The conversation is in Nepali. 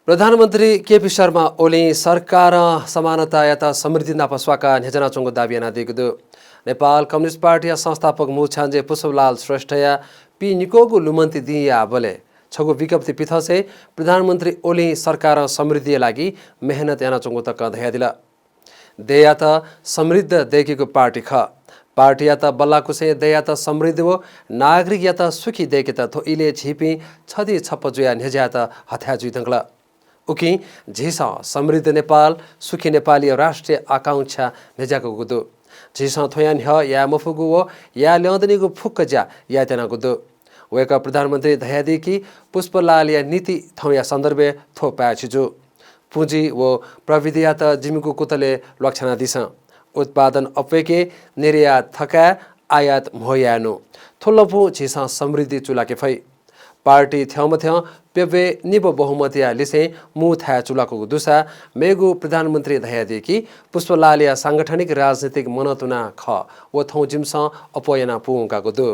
प्रधानमंत्री केपी शर्मा ओली सरकार समानता यता समृद्धि नापस्वाका नेजना चोंगो दाबियाना दिगदु नेपाल कम्युनिस्ट पार्टी संस्थापक मुछान्जे पुष्पलाल श्रेष्ठया पी निकोगु लुमन्ती दिया बोले छगु विज्ञप्ति पिथसे प्रधानमंत्री ओली सरकार समृद्धि लागि मेहनत याना चोंगो तक धयादिला देया त समृद्ध देखेको पार्टी ख पार्टी या त बल्लाकुसे देया त समृद्ध हो नागरिक या त सुखी देखे त थो इले छिपी छदी छप्प जुया नेज्या त हथ्या जुइदंगला उकी झिसा समृद्ध नेपाल सुखी नेपाली राष्ट्रिय आकांक्षा नेजाको गुदु झिसा थोयान ह या मफुगु हो या ल्याउँदनीको फुक्क जा या तेना गुदु वेका प्रधानमन्त्री धयादी कि पुष्पलाल या नीति थौया सन्दर्भे थो पाछिजु पुँजी व प्रविधि या त जिमिको कुतले लक्षणा दिस उत्पादन अपेके निर्यात थका आयात मोयानो थोलपु झिसा समृद्धि चुलाके फै पार्टी थ्याउमथ्या पेवे निब बहुमतिया लिसे मु थाया चुलाको दुसा मेगु प्रधानमन्त्री धयादी कि पुष्पलाल या सांगठनिक राजनीतिक मनतुना ख व थौ जिमसा अपयना पुङकाको दु